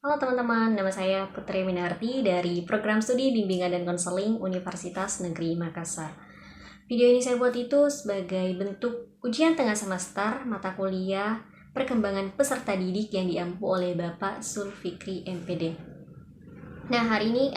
Halo teman-teman, nama saya Putri Minarti dari Program Studi Bimbingan dan Konseling Universitas Negeri Makassar. Video ini saya buat itu sebagai bentuk ujian tengah semester mata kuliah perkembangan peserta didik yang diampu oleh Bapak Sulfikri MPD. Nah, hari ini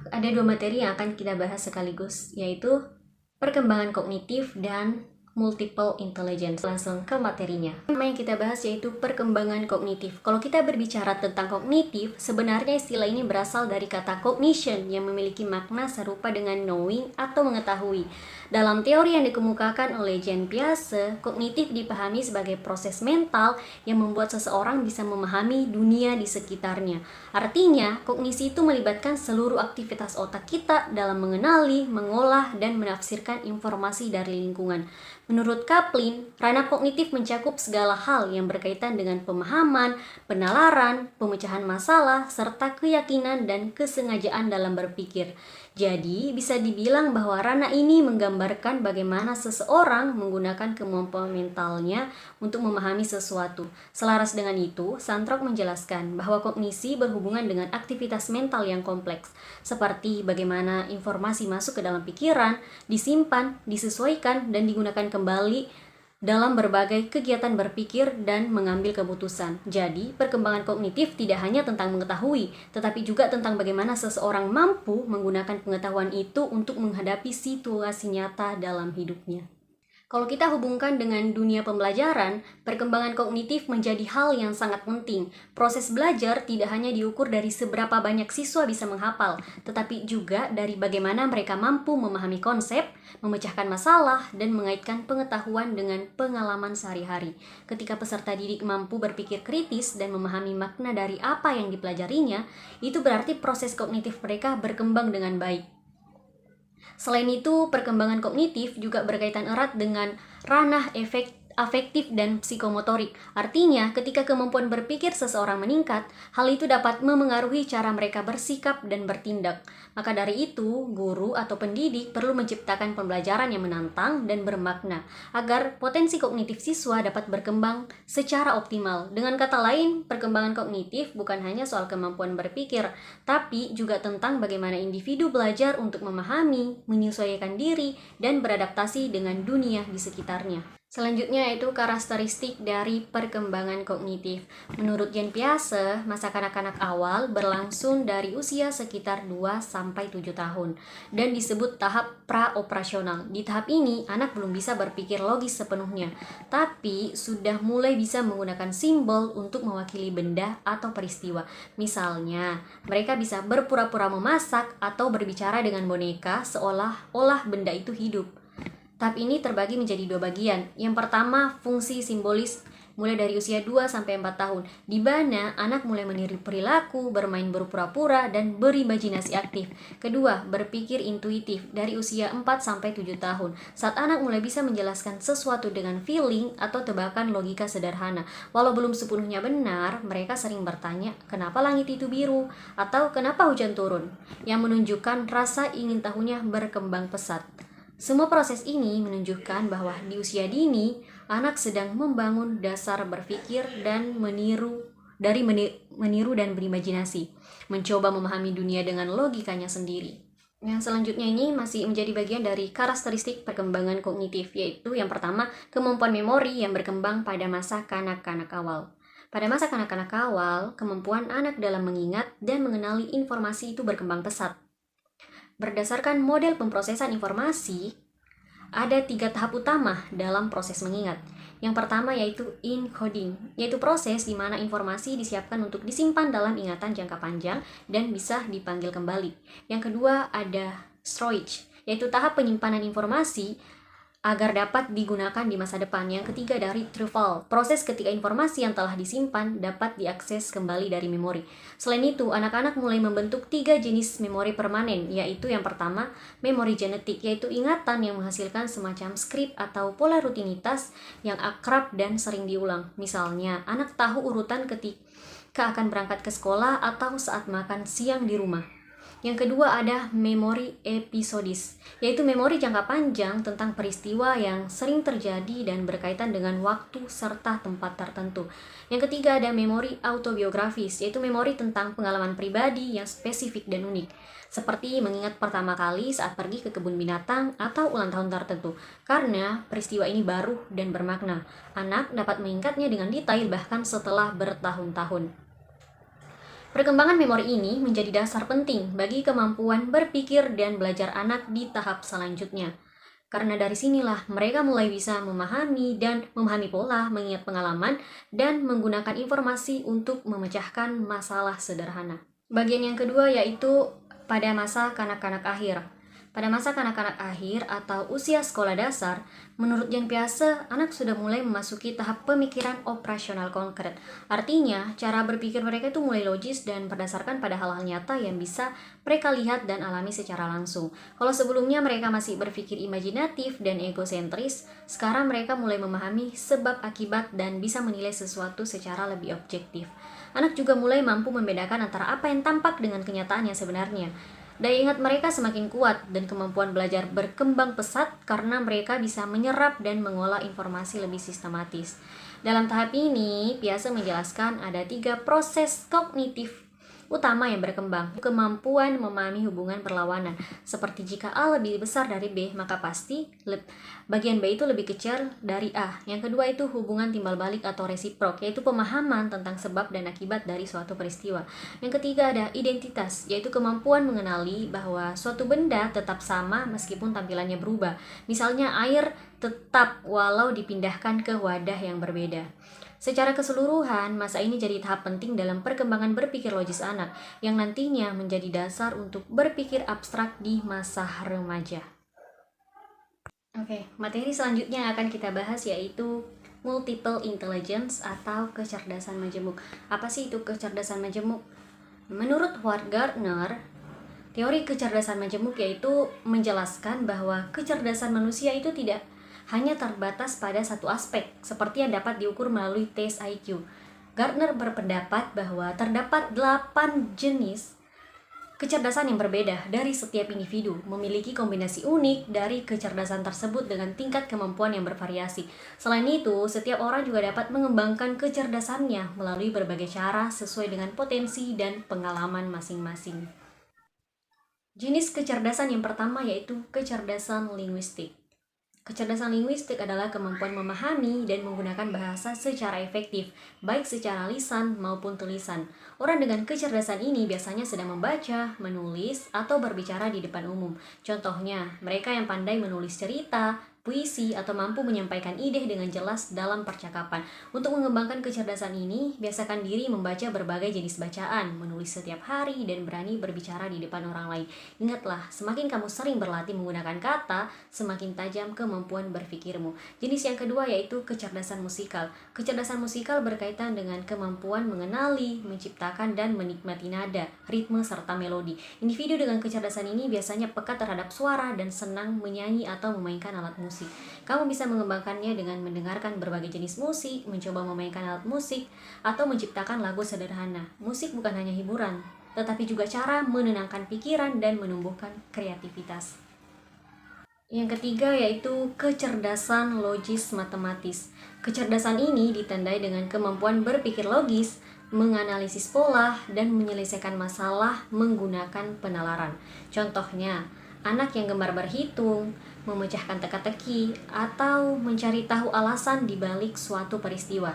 ada dua materi yang akan kita bahas sekaligus, yaitu perkembangan kognitif dan multiple intelligence. Langsung ke materinya. Tema yang kita bahas yaitu perkembangan kognitif. Kalau kita berbicara tentang kognitif, sebenarnya istilah ini berasal dari kata cognition yang memiliki makna serupa dengan knowing atau mengetahui. Dalam teori yang dikemukakan oleh Jean Piaget, kognitif dipahami sebagai proses mental yang membuat seseorang bisa memahami dunia di sekitarnya. Artinya, kognisi itu melibatkan seluruh aktivitas otak kita dalam mengenali, mengolah, dan menafsirkan informasi dari lingkungan. Menurut Kaplan, ranah kognitif mencakup segala hal yang berkaitan dengan pemahaman, penalaran, pemecahan masalah, serta keyakinan dan kesengajaan dalam berpikir. Jadi, bisa dibilang bahwa ranah ini menggambarkan bagaimana seseorang menggunakan kemampuan mentalnya untuk memahami sesuatu. Selaras dengan itu, Santrok menjelaskan bahwa kognisi berhubungan dengan aktivitas mental yang kompleks, seperti bagaimana informasi masuk ke dalam pikiran, disimpan, disesuaikan, dan digunakan kembali dalam berbagai kegiatan berpikir dan mengambil keputusan. Jadi, perkembangan kognitif tidak hanya tentang mengetahui, tetapi juga tentang bagaimana seseorang mampu menggunakan pengetahuan itu untuk menghadapi situasi nyata dalam hidupnya. Kalau kita hubungkan dengan dunia pembelajaran, perkembangan kognitif menjadi hal yang sangat penting. Proses belajar tidak hanya diukur dari seberapa banyak siswa bisa menghafal, tetapi juga dari bagaimana mereka mampu memahami konsep, memecahkan masalah, dan mengaitkan pengetahuan dengan pengalaman sehari-hari. Ketika peserta didik mampu berpikir kritis dan memahami makna dari apa yang dipelajarinya, itu berarti proses kognitif mereka berkembang dengan baik. Selain itu, perkembangan kognitif juga berkaitan erat dengan ranah afektif dan psikomotorik. Artinya, ketika kemampuan berpikir seseorang meningkat, hal itu dapat memengaruhi cara mereka bersikap dan bertindak. Maka dari itu, guru atau pendidik perlu menciptakan pembelajaran yang menantang dan bermakna, agar potensi kognitif siswa dapat berkembang secara optimal. Dengan kata lain, perkembangan kognitif bukan hanya soal kemampuan berpikir, tapi juga tentang bagaimana individu belajar untuk memahami, menyesuaikan diri, dan beradaptasi dengan dunia di sekitarnya. Selanjutnya yaitu karakteristik dari perkembangan kognitif. Menurut Jean Piaget, masa kanak-kanak awal berlangsung dari usia sekitar 2-7 tahun dan disebut tahap praoperasional. Di tahap ini, anak belum bisa berpikir logis sepenuhnya, tapi sudah mulai bisa menggunakan simbol untuk mewakili benda atau peristiwa. Misalnya, mereka bisa berpura-pura memasak atau berbicara dengan boneka seolah-olah benda itu hidup. Tahap ini terbagi menjadi dua bagian. Yang pertama, fungsi simbolis mulai dari usia 2-4 tahun, di mana anak mulai meniru perilaku, bermain berpura-pura, dan berimajinasi aktif. Kedua, berpikir intuitif dari usia 4-7 tahun, saat anak mulai bisa menjelaskan sesuatu dengan feeling atau tebakan logika sederhana. Walau belum sepenuhnya benar, mereka sering bertanya, kenapa langit itu biru? Atau kenapa hujan turun? Yang menunjukkan rasa ingin tahunya berkembang pesat. Semua proses ini menunjukkan bahwa di usia dini, anak sedang membangun dasar berpikir dan meniru dan berimajinasi, mencoba memahami dunia dengan logikanya sendiri. Yang selanjutnya ini masih menjadi bagian dari karakteristik perkembangan kognitif, yaitu yang pertama, kemampuan memori yang berkembang pada masa kanak-kanak awal. Pada masa kanak-kanak awal, kemampuan anak dalam mengingat dan mengenali informasi itu berkembang pesat. Berdasarkan model pemrosesan informasi, ada 3 tahap utama dalam proses mengingat. Yang pertama yaitu encoding, yaitu proses di mana informasi disiapkan untuk disimpan dalam ingatan jangka panjang dan bisa dipanggil kembali. Yang kedua ada storage, yaitu tahap penyimpanan informasi agar dapat digunakan di masa depan. Yang ketiga dari retrieval, proses ketika informasi yang telah disimpan dapat diakses kembali dari memori. Selain itu, anak-anak mulai membentuk 3 jenis memori permanen, yaitu yang pertama, memori genetik, yaitu ingatan yang menghasilkan semacam skrip atau pola rutinitas yang akrab dan sering diulang. Misalnya, anak tahu urutan ketika akan berangkat ke sekolah atau saat makan siang di rumah. Yang kedua ada memori episodis, yaitu memori jangka panjang tentang peristiwa yang sering terjadi dan berkaitan dengan waktu serta tempat tertentu. Yang ketiga ada memori autobiografis, yaitu memori tentang pengalaman pribadi yang spesifik dan unik, seperti mengingat pertama kali saat pergi ke kebun binatang atau ulang tahun tertentu. Karena peristiwa ini baru dan bermakna, anak dapat mengingatnya dengan detail bahkan setelah bertahun-tahun. Perkembangan memori ini menjadi dasar penting bagi kemampuan berpikir dan belajar anak di tahap selanjutnya. Karena dari sinilah mereka mulai bisa memahami pola, mengingat pengalaman, dan menggunakan informasi untuk memecahkan masalah sederhana. Bagian yang kedua yaitu pada masa kanak-kanak akhir. Pada masa kanak-kanak akhir atau usia sekolah dasar, menurut Jan Piaget, anak sudah mulai memasuki tahap pemikiran operasional konkret. Artinya, cara berpikir mereka itu mulai logis dan berdasarkan pada hal-hal nyata yang bisa mereka lihat dan alami secara langsung. Kalau sebelumnya mereka masih berpikir imajinatif dan egosentris, sekarang mereka mulai memahami sebab akibat dan bisa menilai sesuatu secara lebih objektif. Anak juga mulai mampu membedakan antara apa yang tampak dengan kenyataan yang sebenarnya. Daya ingat mereka semakin kuat dan kemampuan belajar berkembang pesat karena mereka bisa menyerap dan mengolah informasi lebih sistematis. Dalam tahap ini, Piaget menjelaskan ada 3 proses kognitif utama yang berkembang. Kemampuan memahami hubungan perlawanan, seperti jika A lebih besar dari B, maka pasti bagian B itu lebih kecil dari A. Yang kedua itu hubungan timbal balik atau resiprok, yaitu pemahaman tentang sebab dan akibat dari suatu peristiwa. Yang ketiga ada identitas, yaitu kemampuan mengenali bahwa suatu benda tetap sama meskipun tampilannya berubah. Misalnya air tetap walau dipindahkan ke wadah yang berbeda. Secara keseluruhan, masa ini jadi tahap penting dalam perkembangan berpikir logis anak, yang nantinya menjadi dasar untuk berpikir abstrak di masa remaja. Oke, materi selanjutnya yang akan kita bahas yaitu multiple intelligence atau kecerdasan majemuk. Apa sih itu kecerdasan majemuk? Menurut Howard Gardner, teori kecerdasan majemuk yaitu menjelaskan bahwa kecerdasan manusia itu tidak hanya terbatas pada satu aspek, seperti yang dapat diukur melalui tes IQ. Gardner berpendapat bahwa terdapat 8 jenis kecerdasan yang berbeda dari setiap individu, memiliki kombinasi unik dari kecerdasan tersebut dengan tingkat kemampuan yang bervariasi. Selain itu, setiap orang juga dapat mengembangkan kecerdasannya melalui berbagai cara sesuai dengan potensi dan pengalaman masing-masing. Jenis kecerdasan yang pertama yaitu kecerdasan linguistik. Kecerdasan linguistik adalah kemampuan memahami dan menggunakan bahasa secara efektif, baik secara lisan maupun tulisan. Orang dengan kecerdasan ini biasanya sedang membaca, menulis, atau berbicara di depan umum. Contohnya, mereka yang pandai menulis cerita, puisi, atau mampu menyampaikan ide dengan jelas dalam percakapan. Untuk mengembangkan kecerdasan ini, biasakan diri membaca berbagai jenis bacaan, menulis setiap hari, dan berani berbicara di depan orang lain. Ingatlah, semakin kamu sering berlatih menggunakan kata, semakin tajam kemampuan berpikirmu. Jenis yang kedua yaitu kecerdasan musikal. Kecerdasan musikal berkaitan dengan kemampuan mengenali, menciptakan, dan menikmati nada, ritme, serta melodi. Individu dengan kecerdasan ini biasanya peka terhadap suara dan senang menyanyi atau memainkan alat musik. Kamu bisa mengembangkannya dengan mendengarkan berbagai jenis musik, mencoba memainkan alat musik, atau menciptakan lagu sederhana. Musik bukan hanya hiburan, tetapi juga cara menenangkan pikiran dan menumbuhkan kreativitas. Yang ketiga yaitu kecerdasan logis matematis. Kecerdasan ini ditandai dengan kemampuan berpikir logis, menganalisis pola, dan menyelesaikan masalah menggunakan penalaran. Contohnya, anak yang gemar berhitung, memecahkan teka-teki, atau mencari tahu alasan di balik suatu peristiwa.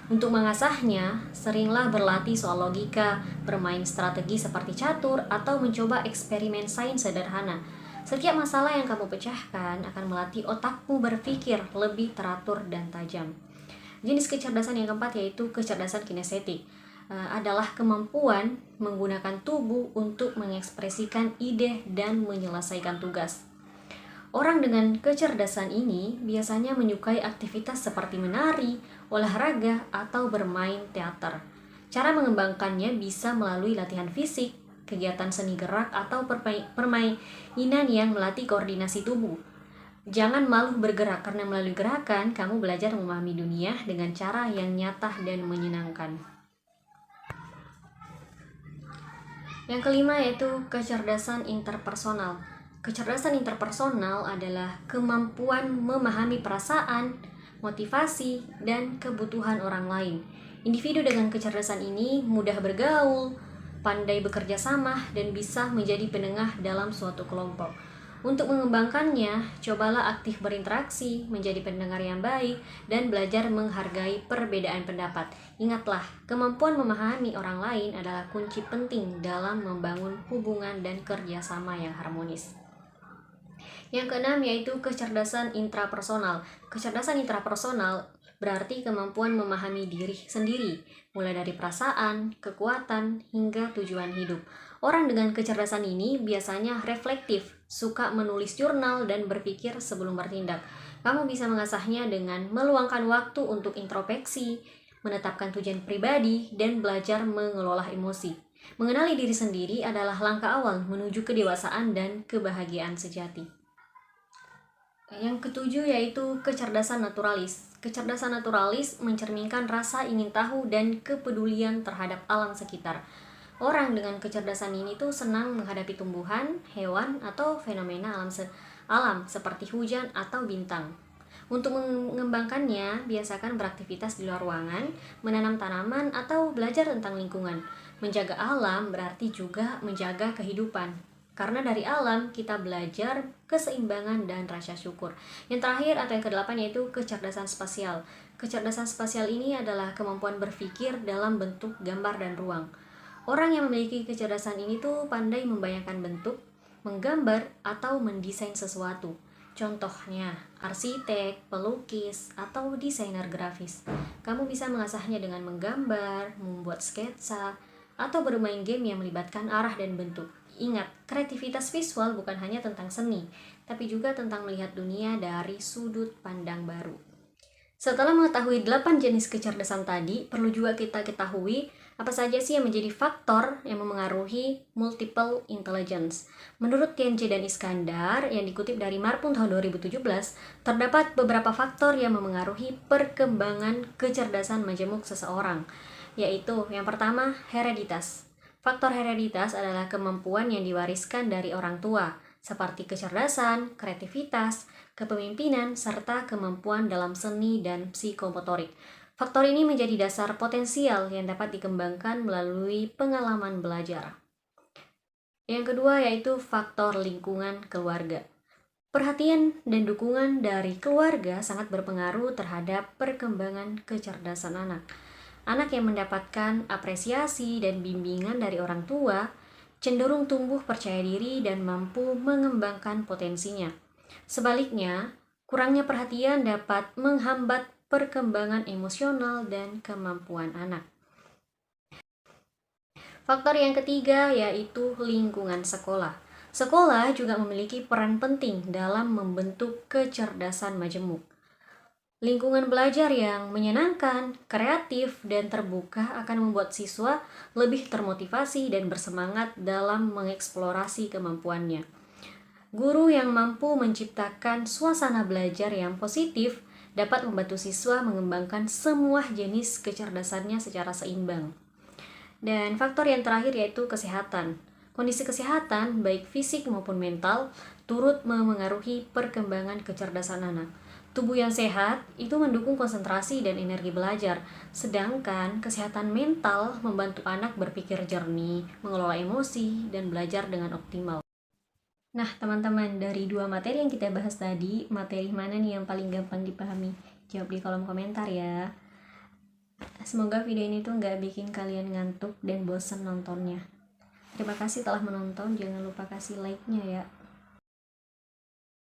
Untuk mengasahnya, seringlah berlatih soal logika, bermain strategi seperti catur, atau mencoba eksperimen sains sederhana. Setiap masalah yang kamu pecahkan akan melatih otakmu berpikir lebih teratur dan tajam. Jenis kecerdasan yang keempat yaitu kecerdasan kinestetik. Adalah kemampuan menggunakan tubuh untuk mengekspresikan ide dan menyelesaikan tugas. Orang dengan kecerdasan ini biasanya menyukai aktivitas seperti menari, olahraga, atau bermain teater. Cara mengembangkannya bisa melalui latihan fisik, kegiatan seni gerak, atau permainan yang melatih koordinasi tubuh. Jangan malu bergerak, karena melalui gerakan kamu belajar memahami dunia dengan cara yang nyata dan menyenangkan. Yang kelima yaitu kecerdasan interpersonal. Kecerdasan interpersonal adalah kemampuan memahami perasaan, motivasi, dan kebutuhan orang lain. Individu dengan kecerdasan ini mudah bergaul, pandai bekerja sama, dan bisa menjadi penengah dalam suatu kelompok. Untuk mengembangkannya, cobalah aktif berinteraksi, menjadi pendengar yang baik, dan belajar menghargai perbedaan pendapat. Ingatlah, kemampuan memahami orang lain adalah kunci penting dalam membangun hubungan dan kerjasama yang harmonis. Yang keenam yaitu kecerdasan intrapersonal. Kecerdasan intrapersonal berarti kemampuan memahami diri sendiri, mulai dari perasaan, kekuatan, hingga tujuan hidup. Orang dengan kecerdasan ini biasanya reflektif, suka menulis jurnal, dan berpikir sebelum bertindak. Kamu bisa mengasahnya dengan meluangkan waktu untuk introspeksi, menetapkan tujuan pribadi, dan belajar mengelola emosi. Mengenali diri sendiri adalah langkah awal menuju kedewasaan dan kebahagiaan sejati. Yang ketujuh yaitu kecerdasan naturalis. Kecerdasan naturalis mencerminkan rasa ingin tahu dan kepedulian terhadap alam sekitar. Orang dengan kecerdasan ini tuh senang menghadapi tumbuhan, hewan, atau fenomena alam seperti hujan atau bintang. Untuk mengembangkannya, biasakan beraktivitas di luar ruangan, menanam tanaman, atau belajar tentang lingkungan. Menjaga alam berarti juga menjaga kehidupan. Karena dari alam kita belajar keseimbangan dan rasa syukur. Yang terakhir atau yang kedelapan yaitu kecerdasan spasial. Kecerdasan spasial ini adalah kemampuan berpikir dalam bentuk gambar dan ruang. Orang yang memiliki kecerdasan ini tuh pandai membayangkan bentuk, menggambar, atau mendesain sesuatu. Contohnya, arsitek, pelukis, atau desainer grafis. Kamu bisa mengasahnya dengan menggambar, membuat sketsa, atau bermain game yang melibatkan arah dan bentuk. Ingat, kreativitas visual bukan hanya tentang seni, tapi juga tentang melihat dunia dari sudut pandang baru. Setelah mengetahui 8 jenis kecerdasan tadi, perlu juga kita ketahui apa saja sih yang menjadi faktor yang memengaruhi multiple intelligence. Menurut Tianjie dan Iskandar, yang dikutip dari Marpung tahun 2017, terdapat beberapa faktor yang memengaruhi perkembangan kecerdasan majemuk seseorang, yaitu yang pertama, hereditas. Faktor hereditas adalah kemampuan yang diwariskan dari orang tua, seperti kecerdasan, kreativitas, kepemimpinan, serta kemampuan dalam seni dan psikomotorik. Faktor ini menjadi dasar potensial yang dapat dikembangkan melalui pengalaman belajar. Yang kedua yaitu faktor lingkungan keluarga. Perhatian dan dukungan dari keluarga sangat berpengaruh terhadap perkembangan kecerdasan anak. Anak yang mendapatkan apresiasi dan bimbingan dari orang tua cenderung tumbuh percaya diri dan mampu mengembangkan potensinya. Sebaliknya, kurangnya perhatian dapat menghambat perkembangan emosional dan kemampuan anak. Faktor yang ketiga yaitu lingkungan sekolah. Sekolah juga memiliki peran penting dalam membentuk kecerdasan majemuk. Lingkungan belajar yang menyenangkan, kreatif, dan terbuka akan membuat siswa lebih termotivasi dan bersemangat dalam mengeksplorasi kemampuannya. Guru yang mampu menciptakan suasana belajar yang positif dapat membantu siswa mengembangkan semua jenis kecerdasannya secara seimbang. Dan faktor yang terakhir yaitu kesehatan. Kondisi kesehatan, baik fisik maupun mental, turut memengaruhi perkembangan kecerdasan anak. Tubuh yang sehat itu mendukung konsentrasi dan energi belajar, sedangkan kesehatan mental membantu anak berpikir jernih, mengelola emosi, dan belajar dengan optimal. Nah, teman-teman, dari dua materi yang kita bahas tadi, materi mana nih yang paling gampang dipahami? Jawab di kolom komentar ya. Semoga video ini tuh nggak bikin kalian ngantuk dan bosan nontonnya. Terima kasih telah menonton, jangan lupa kasih like-nya ya.